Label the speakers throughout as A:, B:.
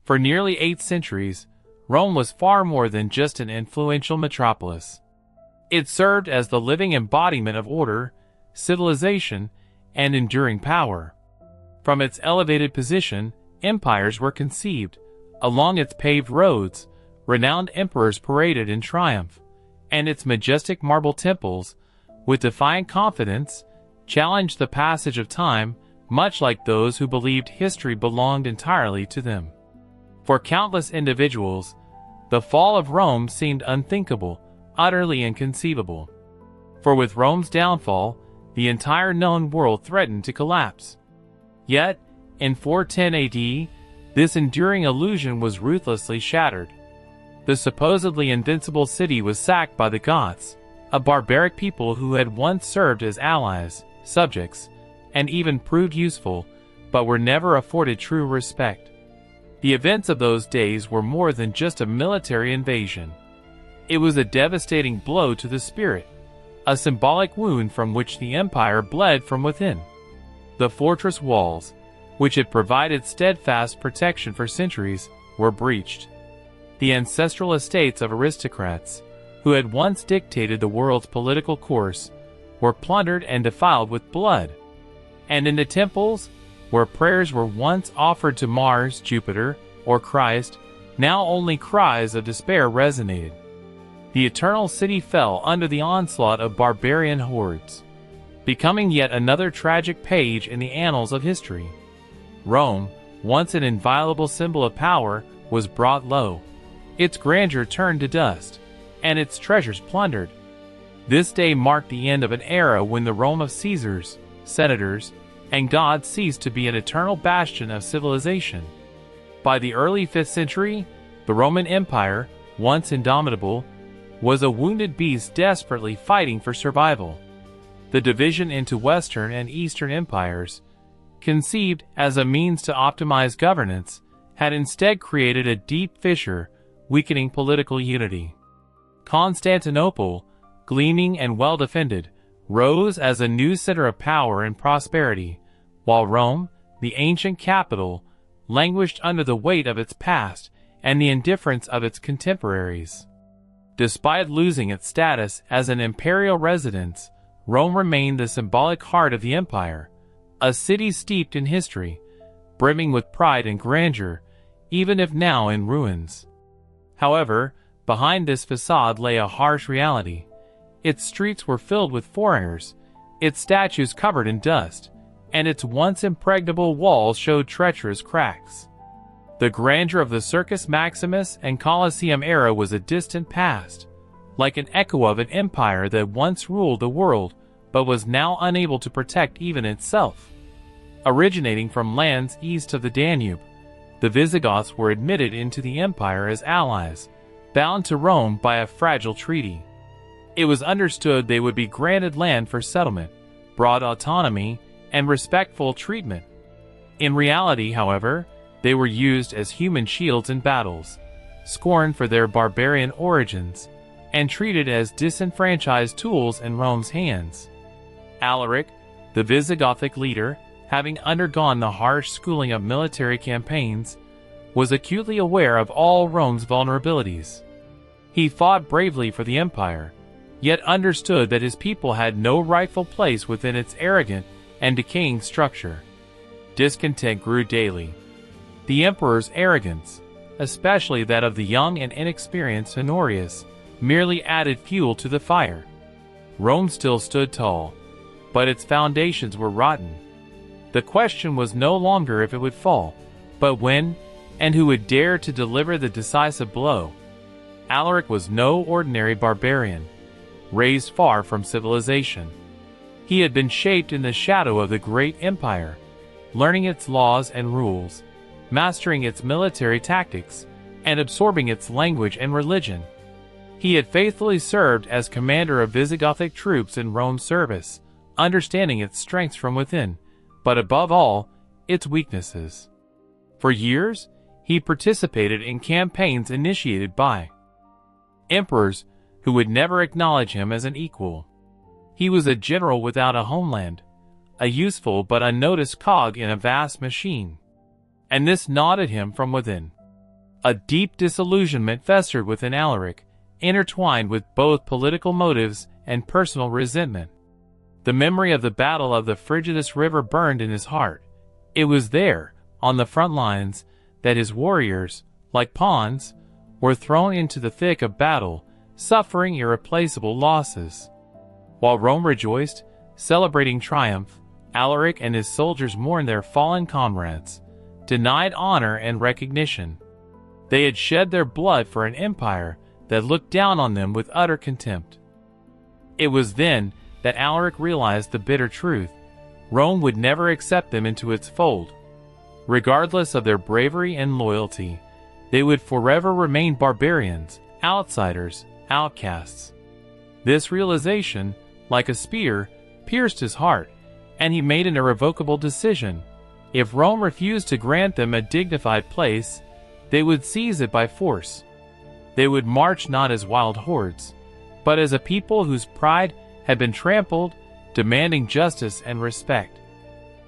A: For nearly 8 centuries, Rome was far more than just an influential metropolis. It served as the living embodiment of order, civilization, and enduring power. From its elevated position, empires were conceived. Along its paved roads, renowned emperors paraded in triumph, and its majestic marble temples, with defiant confidence, challenged the passage of time, much like those who believed history belonged entirely to them. For countless individuals, the fall of Rome seemed unthinkable, utterly inconceivable. For with Rome's downfall, the entire known world threatened to collapse. Yet, in 410 AD, this enduring illusion was ruthlessly shattered. The supposedly invincible city was sacked by the Goths, a barbaric people who had once served as allies, subjects, and even proved useful, but were never afforded true respect. The events of those days were more than just a military invasion. It was a devastating blow to the spirit, a symbolic wound from which the empire bled from within. The fortress walls, which had provided steadfast protection for centuries, were breached. The ancestral estates of aristocrats, who had once dictated the world's political course, were plundered and defiled with blood. And in the temples, where prayers were once offered to Mars, Jupiter, or Christ, now only cries of despair resonated. The eternal city fell under the onslaught of barbarian hordes, becoming yet another tragic page in the annals of history. Rome, once an inviolable symbol of power, was brought low. Its grandeur turned to dust, and its treasures plundered. This day marked the end of an era when the Rome of Caesars, senators, and gods ceased to be an eternal bastion of civilization. By the early 5th century, the Roman Empire, once indomitable, was a wounded beast desperately fighting for survival. The division into Western and Eastern empires, conceived as a means to optimize governance, had instead created a deep fissure, weakening political unity. Constantinople, gleaming and well-defended, rose as a new center of power and prosperity, while Rome, the ancient capital, languished under the weight of its past and the indifference of its contemporaries. Despite losing its status as an imperial residence, Rome remained the symbolic heart of the empire, a city steeped in history, brimming with pride and grandeur, even if now in ruins. However, behind this facade lay a harsh reality. Its streets were filled with foreigners, its statues covered in dust, and its once impregnable walls showed treacherous cracks. The grandeur of the Circus Maximus and Colosseum era was a distant past, like an echo of an empire that once ruled the world, but was now unable to protect even itself. Originating from lands east of the Danube, the Visigoths were admitted into the empire as allies, bound to Rome by a fragile treaty. It was understood they would be granted land for settlement, broad autonomy, and respectful treatment. In reality, however, they were used as human shields in battles, scorned for their barbarian origins, and treated as disenfranchised tools in Rome's hands. Alaric, the Visigothic leader, having undergone the harsh schooling of military campaigns, was acutely aware of all Rome's vulnerabilities. He fought bravely for the empire, yet understood that his people had no rightful place within its arrogant and decaying structure. Discontent grew daily. The emperor's arrogance, especially that of the young and inexperienced Honorius, merely added fuel to the fire. Rome still stood tall, but its foundations were rotten. The question was no longer if it would fall, but when, and who would dare to deliver the decisive blow. Alaric was no ordinary barbarian, raised far from civilization. He had been shaped in the shadow of the great empire, learning its laws and rules, mastering its military tactics, and absorbing its language and religion. He had faithfully served as commander of Visigothic troops in Rome's service, understanding its strengths from within, but above all, its weaknesses. For years, he participated in campaigns initiated by emperors who would never acknowledge him as an equal. He was a general without a homeland, a useful but unnoticed cog in a vast machine. And this gnawed at him from within. A deep disillusionment festered within Alaric, intertwined with both political motives and personal resentment. The memory of the Battle of the Frigidus River burned in his heart. It was there, on the front lines, that his warriors, like pawns, were thrown into the thick of battle, suffering irreplaceable losses. While Rome rejoiced, celebrating triumph, Alaric and his soldiers mourned their fallen comrades, denied honor and recognition. They had shed their blood for an empire that looked down on them with utter contempt. It was then that Alaric realized the bitter truth: Rome would never accept them into its fold. Regardless of their bravery and loyalty, they would forever remain barbarians, outsiders, outcasts. This realization, like a spear, pierced his heart, and he made an irrevocable decision. If Rome refused to grant them a dignified place, they would seize it by force. They would march not as wild hordes, but as a people whose pride had been trampled, demanding justice and respect.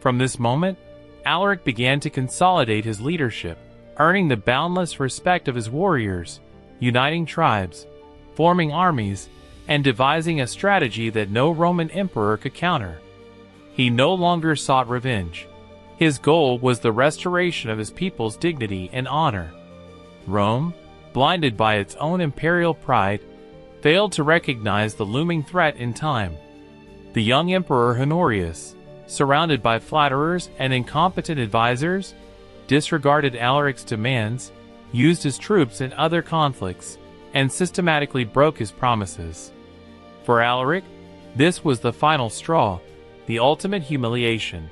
A: From this moment, Alaric began to consolidate his leadership, earning the boundless respect of his warriors, uniting tribes, forming armies, and devising a strategy that no Roman emperor could counter. He no longer sought revenge. His goal was the restoration of his people's dignity and honor. Rome, blinded by its own imperial pride, failed to recognize the looming threat in time. The young Emperor Honorius, surrounded by flatterers and incompetent advisors, disregarded Alaric's demands, used his troops in other conflicts, and systematically broke his promises. For Alaric, this was the final straw, the ultimate humiliation.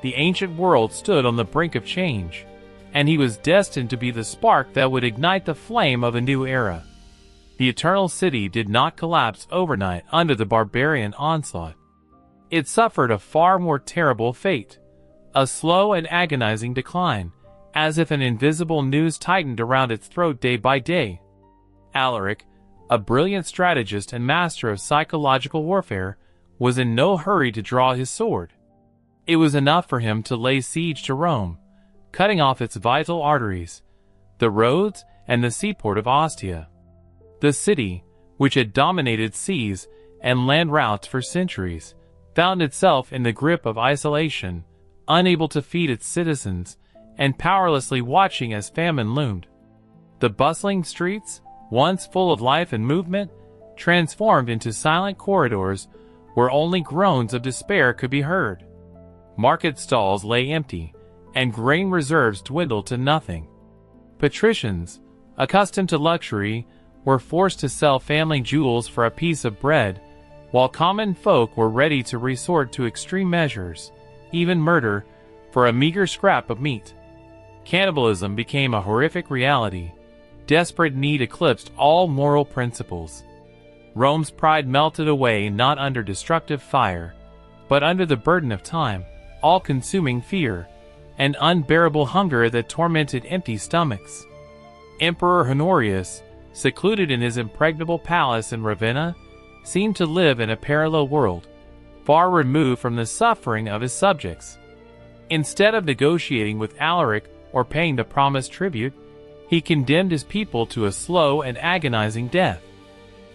A: The ancient world stood on the brink of change, and he was destined to be the spark that would ignite the flame of a new era. The Eternal City did not collapse overnight under the barbarian onslaught. It suffered a far more terrible fate, a slow and agonizing decline, as if an invisible noose tightened around its throat day by day. Alaric, a brilliant strategist and master of psychological warfare, was in no hurry to draw his sword. It was enough for him to lay siege to Rome, cutting off its vital arteries, the roads and the seaport of Ostia. The city, which had dominated seas and land routes for centuries, found itself in the grip of isolation, unable to feed its citizens, and powerlessly watching as famine loomed. The bustling streets, once full of life and movement, transformed into silent corridors where only groans of despair could be heard. Market stalls lay empty, and grain reserves dwindled to nothing. Patricians, accustomed to luxury, were forced to sell family jewels for a piece of bread, while common folk were ready to resort to extreme measures, even murder, for a meager scrap of meat. Cannibalism became a horrific reality. Desperate need eclipsed all moral principles. Rome's pride melted away not under destructive fire, but under the burden of time, all-consuming fear, and unbearable hunger that tormented empty stomachs. Emperor Honorius, secluded in his impregnable palace in Ravenna, seemed to live in a parallel world, far removed from the suffering of his subjects. Instead of negotiating with Alaric or paying the promised tribute, he condemned his people to a slow and agonizing death.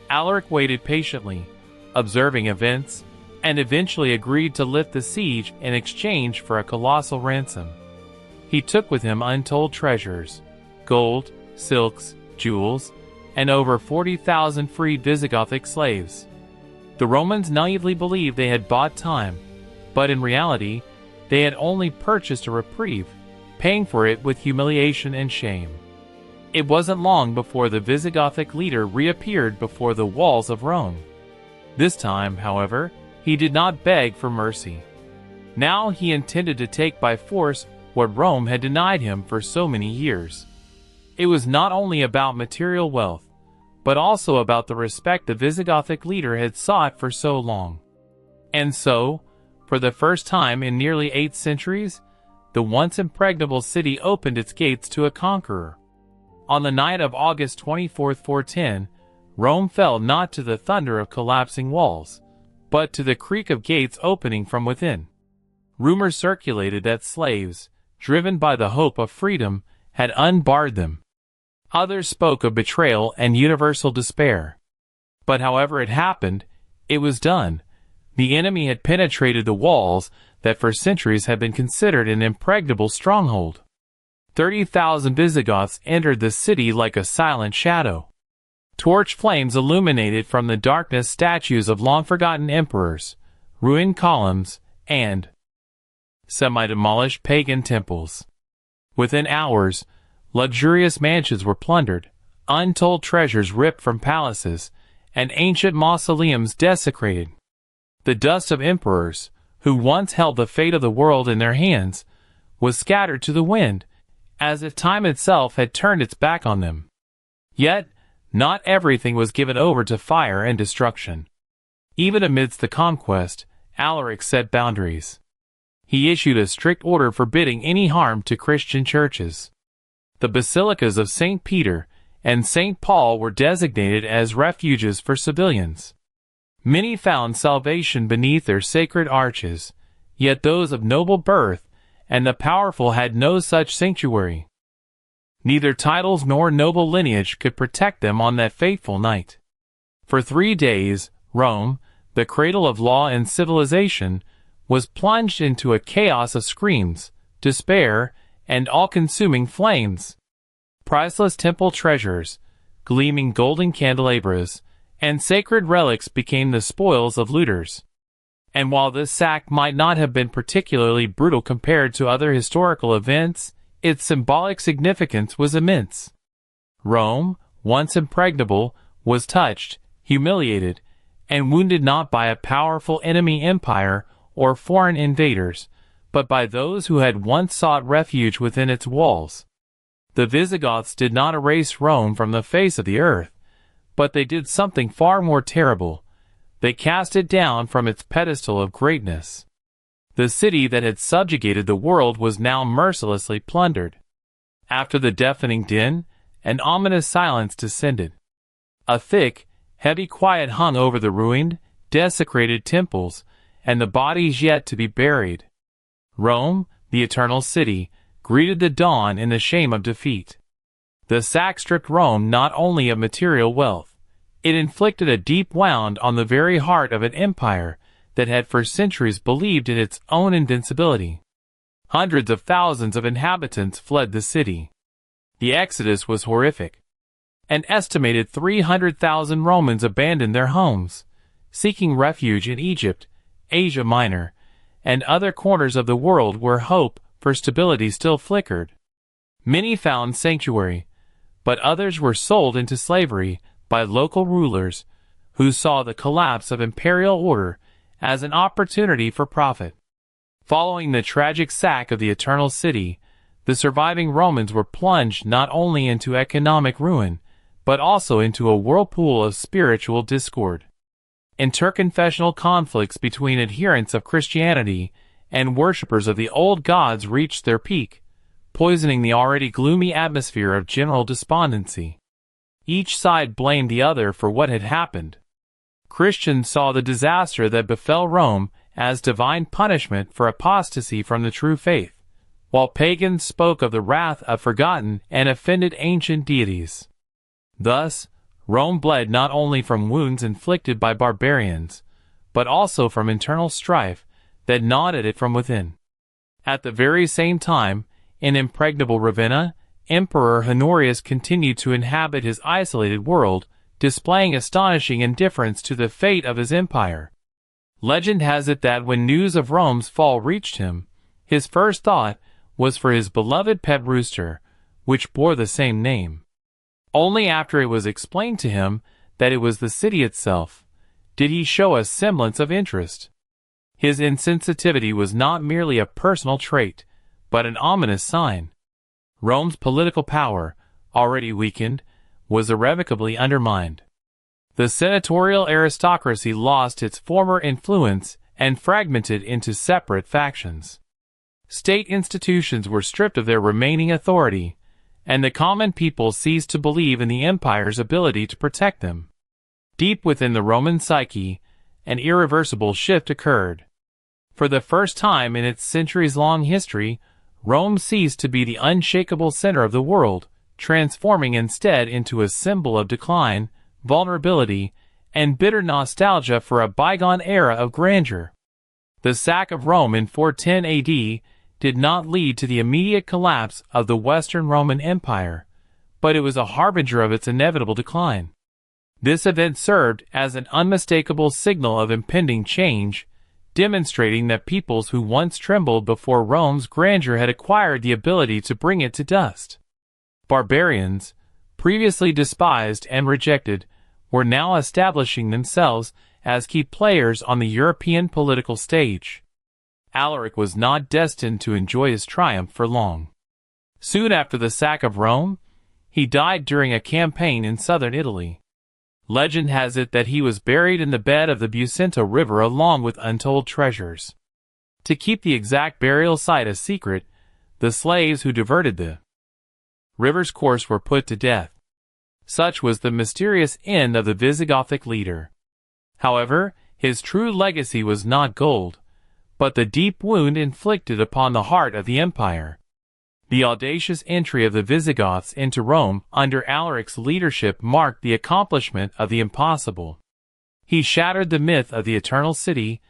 A: Alaric waited patiently, observing events, and eventually agreed to lift the siege in exchange for a colossal ransom. He took with him untold treasures, gold, silks, jewels, and over 40,000 freed Visigothic slaves. The Romans naively believed they had bought time, but in reality, they had only purchased a reprieve, paying for it with humiliation and shame. It wasn't long before the Visigothic leader reappeared before the walls of Rome. This time, however, he did not beg for mercy. Now he intended to take by force what Rome had denied him for so many years. It was not only about material wealth, but also about the respect the Visigothic leader had sought for so long. And so, for the first time in nearly 8 centuries, the once impregnable city opened its gates to a conqueror. On the night of August 24, 410, Rome fell not to the thunder of collapsing walls, but to the creak of gates opening from within. Rumors circulated that slaves, driven by the hope of freedom, had unbarred them. Others spoke of betrayal and universal despair. But however it happened, it was done. The enemy had penetrated the walls that for centuries had been considered an impregnable stronghold. 30,000 Visigoths entered the city like a silent shadow. Torch flames illuminated from the darkness statues of long-forgotten emperors, ruined columns, and semi-demolished pagan temples. Within hours, luxurious mansions were plundered, untold treasures ripped from palaces, and ancient mausoleums desecrated. The dust of emperors, who once held the fate of the world in their hands, was scattered to the wind, as if time itself had turned its back on them. Yet, not everything was given over to fire and destruction. Even amidst the conquest, Alaric set boundaries. He issued a strict order forbidding any harm to Christian churches. The basilicas of St. Peter and St. Paul were designated as refuges for civilians. Many found salvation beneath their sacred arches, yet those of noble birth and the powerful had no such sanctuary. Neither titles nor noble lineage could protect them on that fateful night. For 3 days, Rome, the cradle of law and civilization, was plunged into a chaos of screams, despair, and all-consuming flames. Priceless temple treasures, gleaming golden candelabras, and sacred relics became the spoils of looters. And while this sack might not have been particularly brutal compared to other historical events, its symbolic significance was immense. Rome, once impregnable, was touched, humiliated, and wounded not by a powerful enemy empire or foreign invaders, but by those who had once sought refuge within its walls. The Visigoths did not erase Rome from the face of the earth, but they did something far more terrible. They cast it down from its pedestal of greatness. The city that had subjugated the world was now mercilessly plundered. After the deafening din, an ominous silence descended. A thick, heavy quiet hung over the ruined, desecrated temples, and the bodies yet to be buried. Rome, the eternal city, greeted the dawn in the shame of defeat. The sack stripped Rome not only of material wealth, it inflicted a deep wound on the very heart of an empire that had for centuries believed in its own invincibility. Hundreds of thousands of inhabitants fled the city. The exodus was horrific. An estimated 300,000 Romans abandoned their homes, seeking refuge in Egypt, Asia Minor, and other corners of the world where hope for stability still flickered. Many found sanctuary, but others were sold into slavery by local rulers who saw the collapse of imperial order as an opportunity for profit. Following the tragic sack of the Eternal City, the surviving Romans were plunged not only into economic ruin, but also into a whirlpool of spiritual discord. Interconfessional conflicts between adherents of Christianity and worshippers of the old gods reached their peak, poisoning the already gloomy atmosphere of general despondency. Each side blamed the other for what had happened. Christians saw the disaster that befell Rome as divine punishment for apostasy from the true faith, while pagans spoke of the wrath of forgotten and offended ancient deities. Thus, Rome bled not only from wounds inflicted by barbarians, but also from internal strife that gnawed at it from within. At the very same time, in impregnable Ravenna, Emperor Honorius continued to inhabit his isolated world, displaying astonishing indifference to the fate of his empire. Legend has it that when news of Rome's fall reached him, his first thought was for his beloved pet rooster, which bore the same name. Only after it was explained to him that it was the city itself, did he show a semblance of interest. His insensitivity was not merely a personal trait, but an ominous sign. Rome's political power, already weakened, was irrevocably undermined. The senatorial aristocracy lost its former influence and fragmented into separate factions. State institutions were stripped of their remaining authority, and the common people ceased to believe in the empire's ability to protect them. Deep within the Roman psyche, an irreversible shift occurred. For the first time in its centuries-long history, Rome ceased to be the unshakable center of the world transforming instead into a symbol of decline, vulnerability, and bitter nostalgia for a bygone era of grandeur. The sack of Rome in 410 AD did not lead to the immediate collapse of the Western Roman Empire, but it was a harbinger of its inevitable decline. This event served as an unmistakable signal of impending change, demonstrating that peoples who once trembled before Rome's grandeur had acquired the ability to bring it to dust. Barbarians, previously despised and rejected, were now establishing themselves as key players on the European political stage. Alaric was not destined to enjoy his triumph for long. Soon after the sack of Rome, he died during a campaign in southern Italy. Legend has it that he was buried in the bed of the Bucento River along with untold treasures. To keep the exact burial site a secret, the slaves who diverted the river's course were put to death. Such was the mysterious end of the Visigothic leader. However, his true legacy was not gold, but the deep wound inflicted upon the heart of the empire. The audacious entry of the Visigoths into Rome under Alaric's leadership marked the accomplishment of the impossible. He shattered the myth of the eternal city,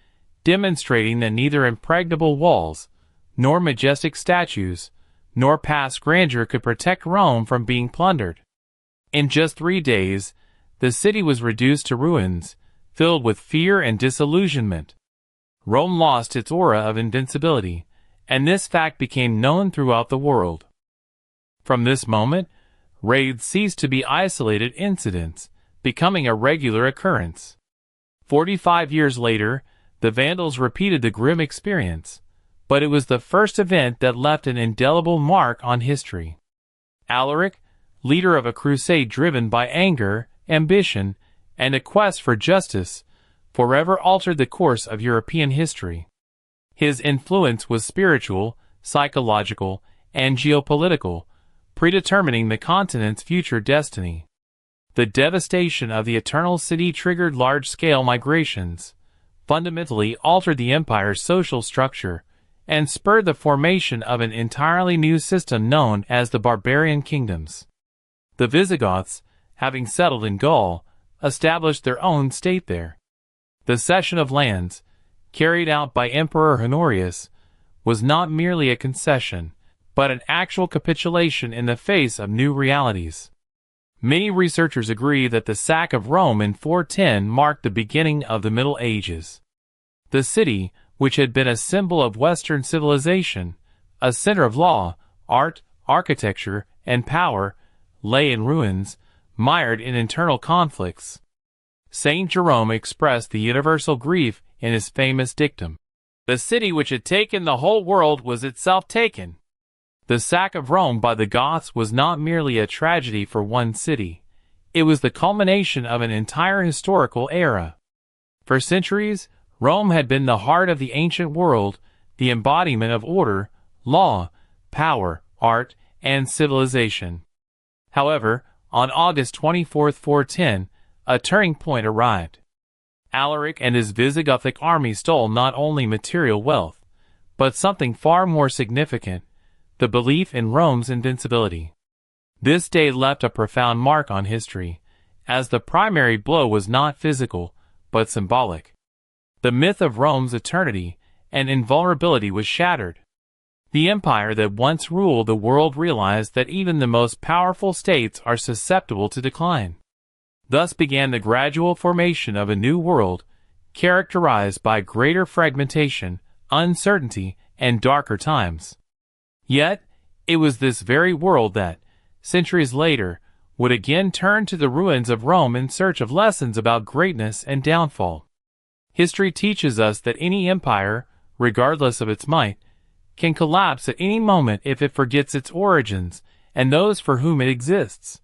A: demonstrating that neither impregnable walls, nor majestic statues, nor past grandeur could protect Rome from being plundered. In just 3 days, the city was reduced to ruins, filled with fear and disillusionment. Rome lost its aura of invincibility, and this fact became known throughout the world. From this moment, raids ceased to be isolated incidents, becoming a regular occurrence. 45 years later, the Vandals repeated the grim experience, but it was the first event that left an indelible mark on history. Alaric, leader of a crusade driven by anger, ambition, and a quest for justice, forever altered the course of European history. His influence was spiritual, psychological, and geopolitical, predetermining the continent's future destiny. The devastation of the Eternal City triggered large-scale migrations, fundamentally altered the empire's social structure, and spurred the formation of an entirely new system known as the Barbarian Kingdoms. The Visigoths, having settled in Gaul, established their own state there. The cession of lands, carried out by Emperor Honorius, was not merely a concession, but an actual capitulation in the face of new realities. Many researchers agree that the sack of Rome in 410 marked the beginning of the Middle Ages. The city, which had been a symbol of Western civilization, a center of law, art, architecture, and power, lay in ruins, mired in internal conflicts. Saint Jerome expressed the universal grief in his famous dictum, "The city which had taken the whole world was itself taken." The sack of Rome by the Goths was not merely a tragedy for one city. It was the culmination of an entire historical era. For centuries, Rome had been the heart of the ancient world, the embodiment of order, law, power, art, and civilization. However, on August 24, 410, a turning point arrived. Alaric and his Visigothic army stole not only material wealth, but something far more significant, the belief in Rome's invincibility. This day left a profound mark on history, as the primary blow was not physical, but symbolic. The myth of Rome's eternity and invulnerability was shattered. The empire that once ruled the world realized that even the most powerful states are susceptible to decline. Thus began the gradual formation of a new world, characterized by greater fragmentation, uncertainty, and darker times. Yet, it was this very world that, centuries later, would again turn to the ruins of Rome in search of lessons about greatness and downfall. History teaches us that any empire, regardless of its might, can collapse at any moment if it forgets its origins and those for whom it exists.